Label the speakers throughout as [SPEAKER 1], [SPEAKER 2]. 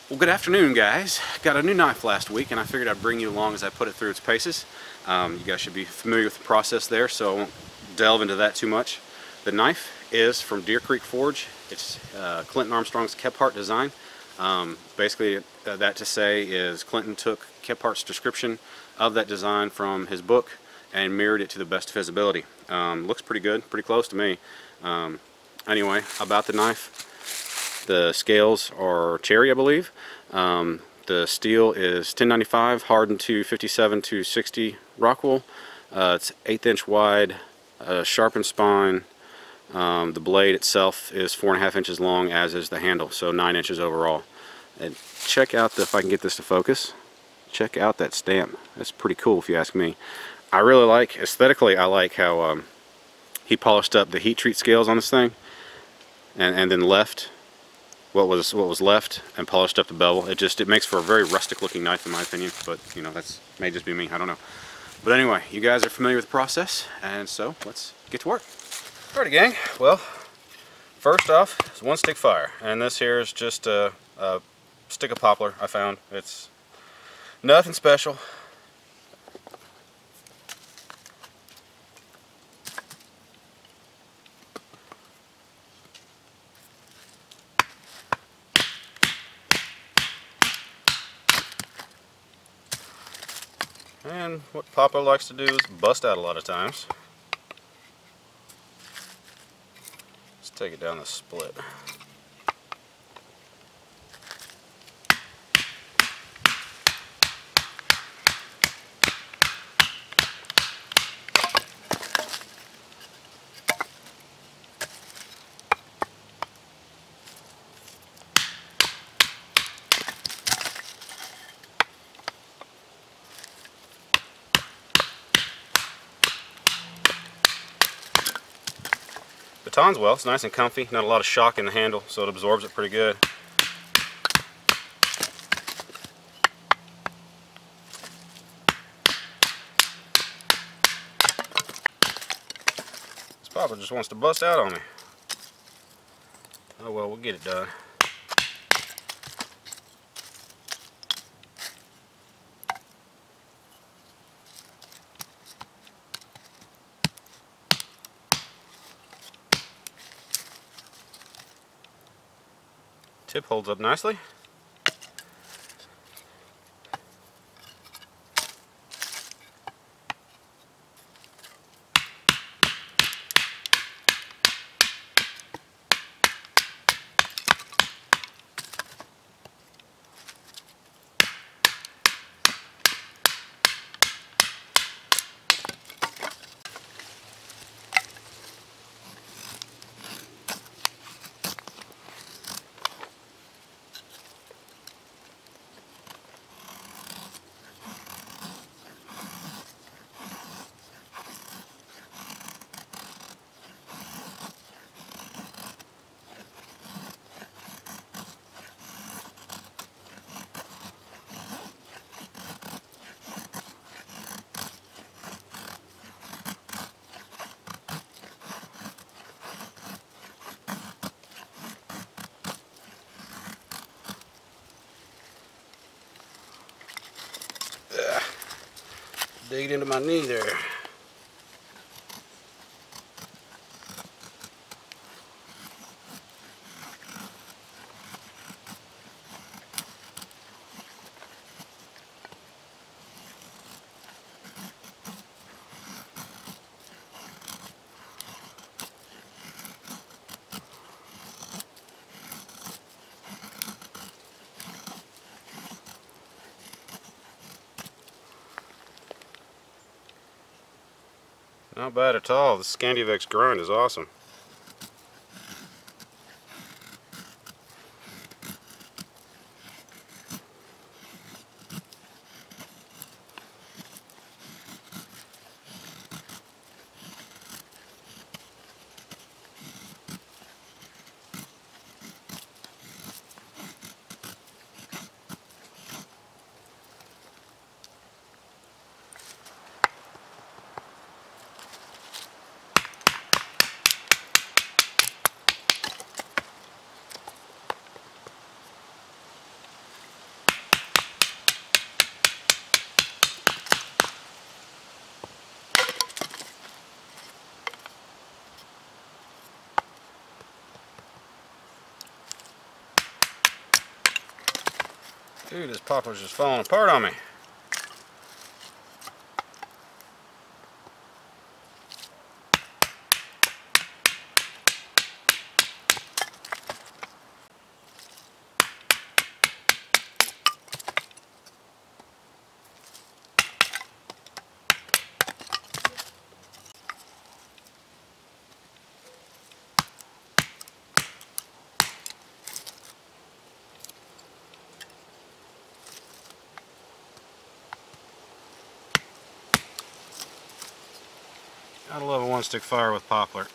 [SPEAKER 1] Well, good afternoon, guys. Got a new knife last week, and I figured I'd bring you along as I put it through its paces. You guys should be familiar with the process there, so I won't delve into that too much. The knife is from Deer Creek Forge. It's Clinton Armstrong's Kephart design. Basically, that to say is Clinton took Kephart's description of that design from his book and mirrored it to the best of his ability. Looks pretty good, pretty close to me. Anyway, about the knife. The scales are cherry, I believe. The steel is 1095, hardened to 57 to 60 Rockwool. It's 1/8 inch wide, sharpened spine. The blade itself is 4.5 inches long, as is the handle, so 9 inches overall. And check out if I can get this to focus. Check out that stamp. That's pretty cool, if you ask me. I really like, aesthetically, I like how he polished up the heat treat scales on this thing, and then left what was left and polished up the bevel. It makes for a very rustic looking knife in my opinion, but you know, that's may just be me, I don't know. But anyway, you guys are familiar with the process, and so let's get to work. Alrighty, gang. Well, first off is one stick fire, and this here is just a stick of poplar I found. It's nothing special. And what poplar likes to do is bust out a lot of times. Let's take it down the split. Baton's well, it's nice and comfy, not a lot of shock in the handle, so it absorbs it pretty good. This poplar just wants to bust out on me. Oh well, we'll get it done. Tip holds up nicely. Dig into my knee there. Not bad at all. The Scandivex grind is awesome. Dude, this poplar's just falling apart on me. Gotta love a one-stick fire with poplar.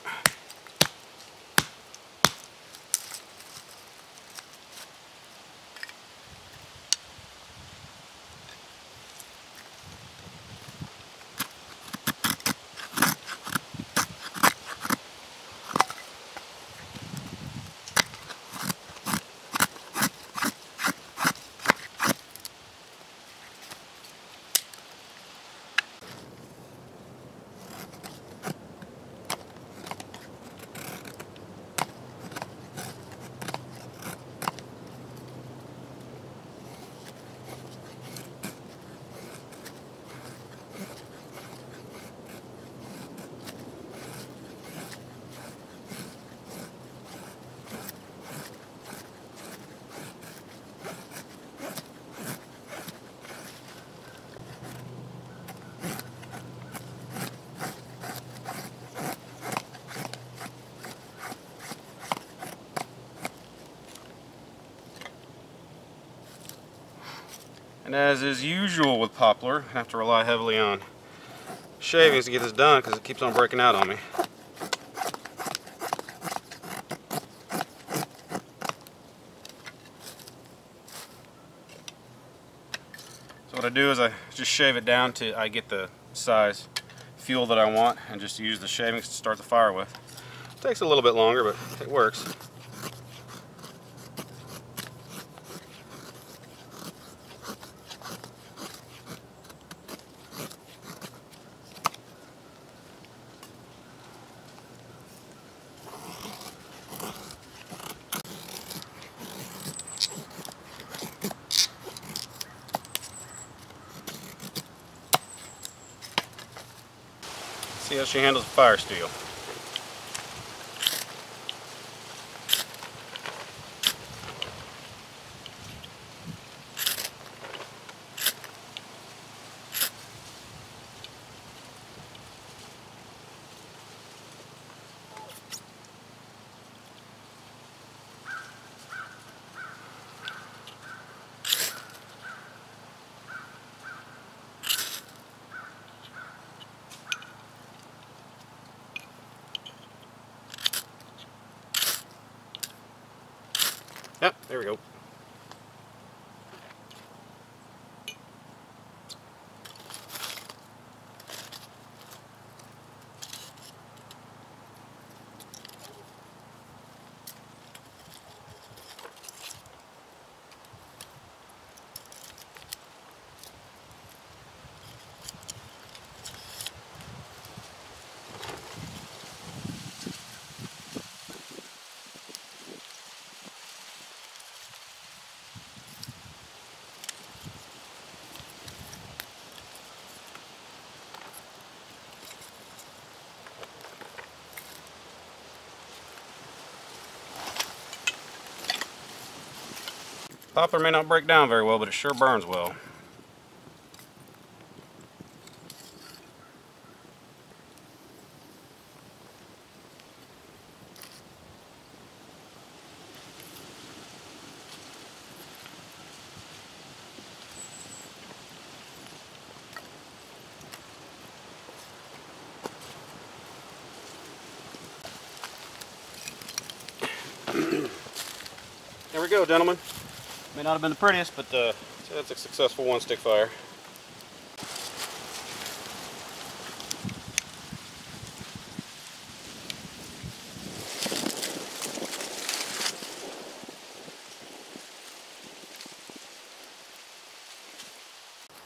[SPEAKER 1] And as is usual with poplar, I have to rely heavily on shavings to get this done because it keeps on breaking out on me. So what I do is I just shave it down till I get the size fuel that I want and just use the shavings to start the fire with. It takes a little bit longer, but it works. See how she handles the fire steel. Yep, there we go. Poplar may not break down very well, but it sure burns well. There we go, gentlemen. May not have been the prettiest, but that's a successful one-stick fire.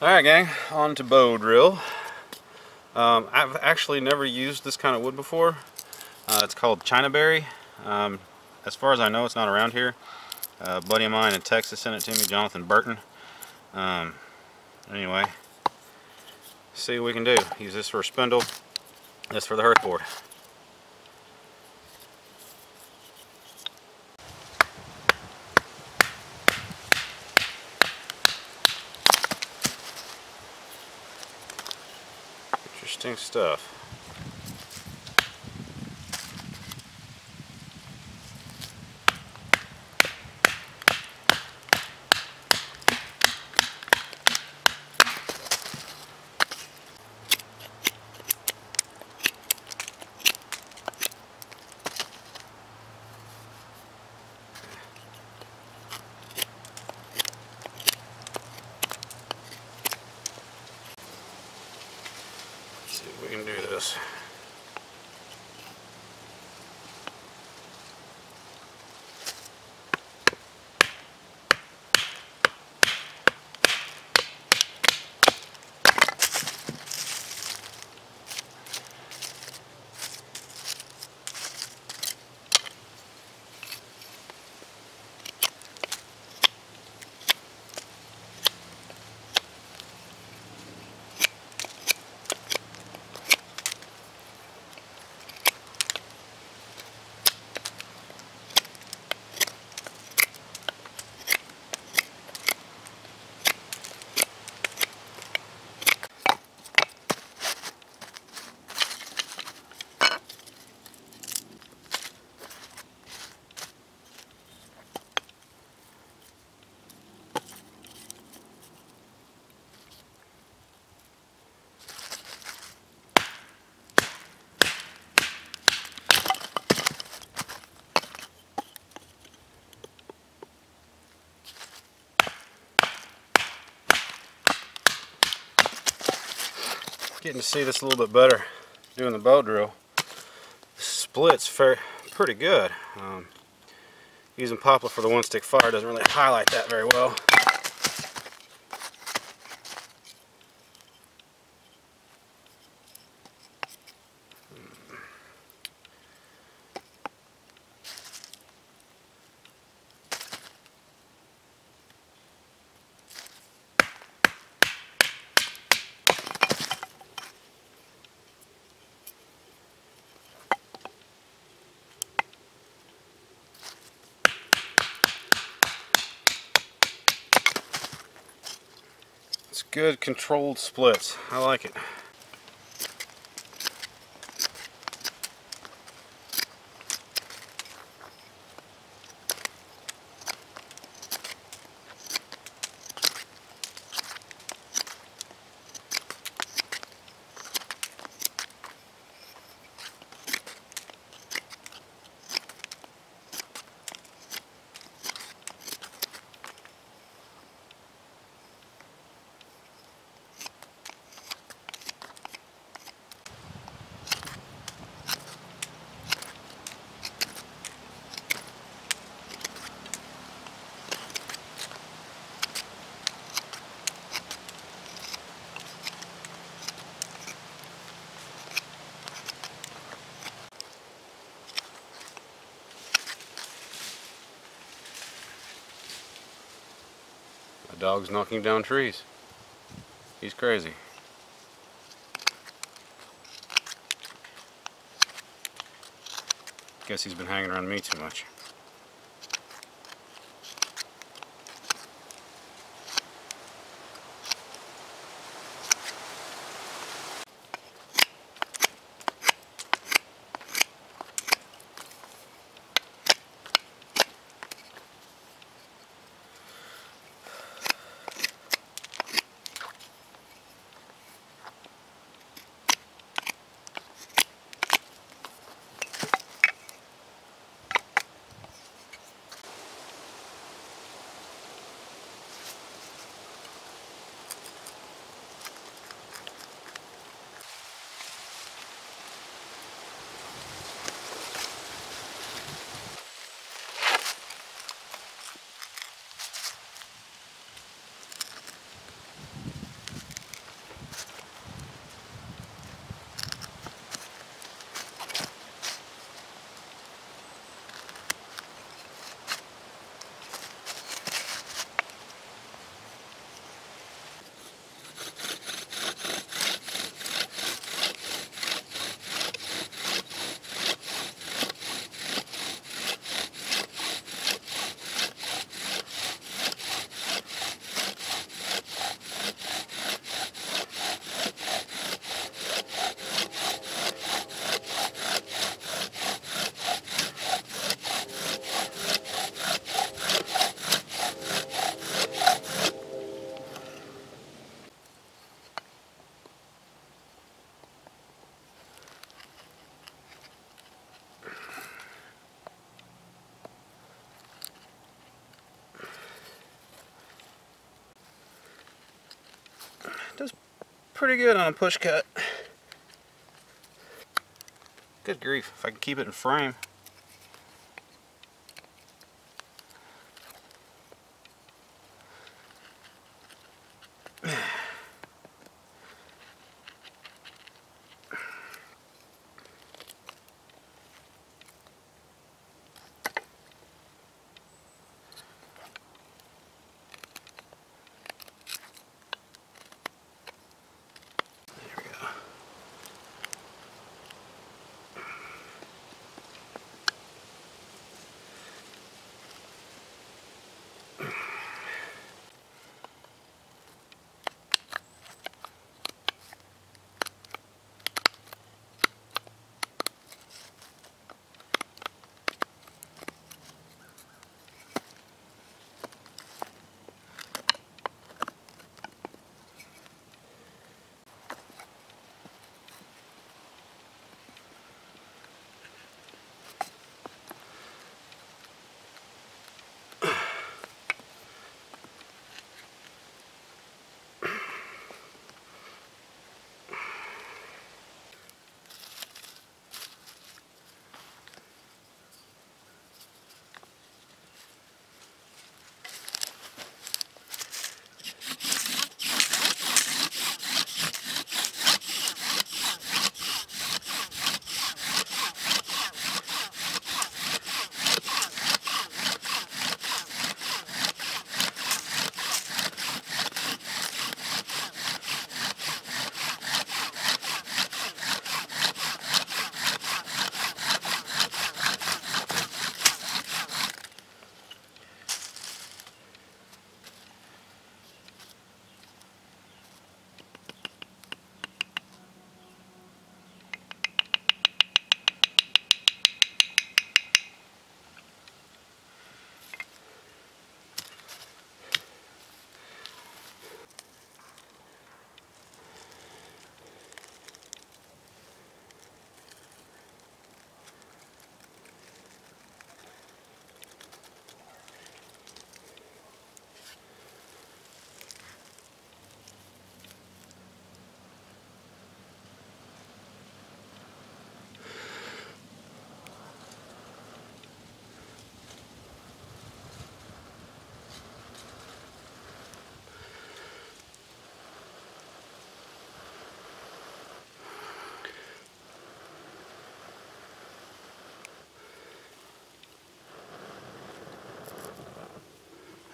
[SPEAKER 1] Alright gang, on to bow drill. I've actually never used this kind of wood before. It's called Chinaberry. As far as I know, it's not around here. A buddy of mine in Texas sent it to me, Jonathan Burton. Anyway, see what we can do. Use this for a spindle, this for the hearth board. Interesting stuff. Let's see if we can do this. Getting to see this a little bit better doing the bow drill. The split's pretty good. Using poplar for the one stick fire doesn't really highlight that very well. It's good controlled splits. I like it. My dog's knocking down trees. He's crazy. Guess he's been hanging around me too much. pretty good on a push cut. Good grief, if I can keep it in frame.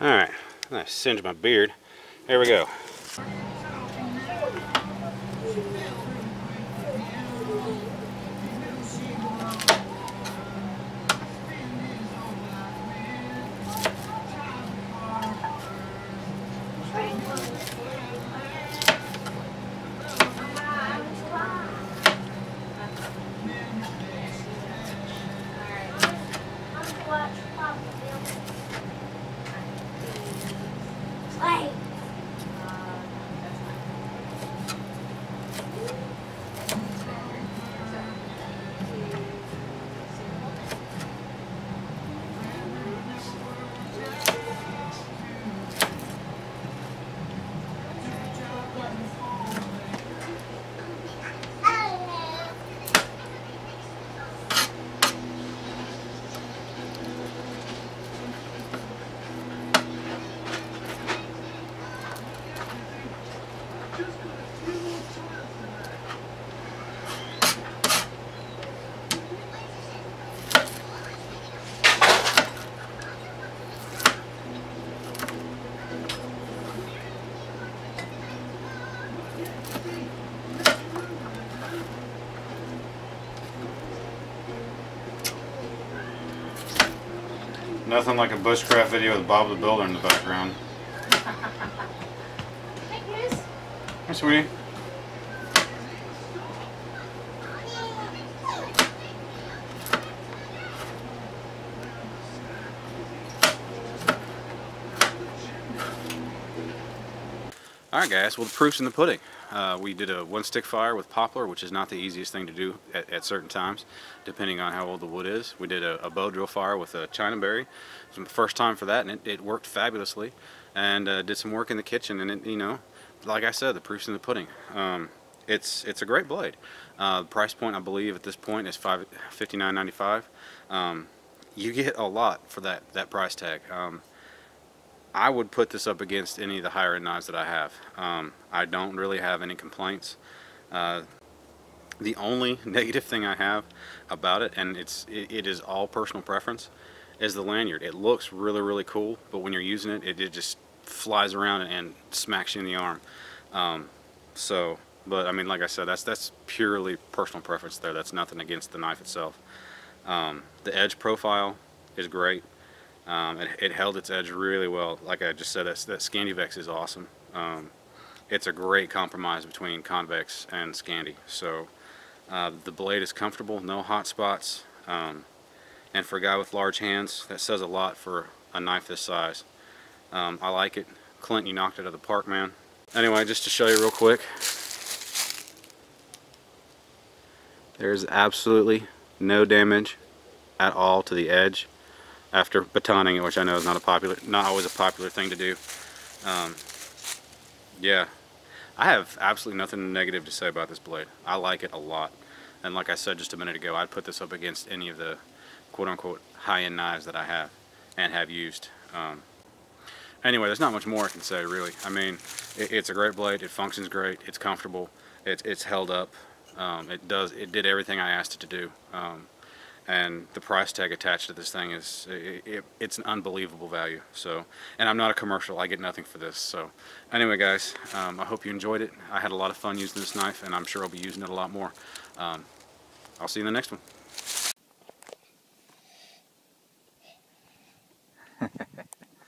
[SPEAKER 1] Alright, I singed my beard. There we go. Nothing like a bushcraft video with Bob the Builder in the background.
[SPEAKER 2] Hey, Chris.
[SPEAKER 1] Hi, sweetie. Alright guys, well the proof's in the pudding. We did a one stick fire with poplar, which is not the easiest thing to do at certain times, depending on how old the wood is. We did a bow drill fire with a chinaberry. It was the first time for that, and it worked fabulously. And did some work in the kitchen, and it, you know, like I said, the proof's in the pudding. It's a great blade. The price point, I believe, at this point is $59.95. You get a lot for that price tag. I would put this up against any of the higher end knives that I have. I don't really have any complaints. The only negative thing I have about it, and it is all personal preference, is the lanyard. It looks really, really cool, but when you're using it, it just flies around and smacks you in the arm. But I mean, like I said, that's purely personal preference there. That's nothing against the knife itself. The edge profile is great. It held its edge really well. Like I just said, that Scandivex is awesome. It's a great compromise between convex and Scandi. So the blade is comfortable, no hot spots, and for a guy with large hands, that says a lot for a knife this size. I like it. Clint, you knocked it out of the park, man. Anyway, just to show you real quick, there's absolutely no damage at all to the edge after batoning it, which I know is not always a popular thing to do. Yeah, I have absolutely nothing negative to say about this blade. I like it a lot, and like I said just a minute ago, I'd put this up against any of the quote-unquote high-end knives that I have and have used. Anyway, there's not much more I can say, really. I mean, it's a great blade. It functions great. It's comfortable. It's held up. It did everything I asked it to do. And the price tag attached to this thing it's an unbelievable value. So, and I'm not a commercial. I get nothing for this. So, anyway, guys, I hope you enjoyed it. I had a lot of fun using this knife, and I'm sure I'll be using it a lot more. I'll see you in the next one.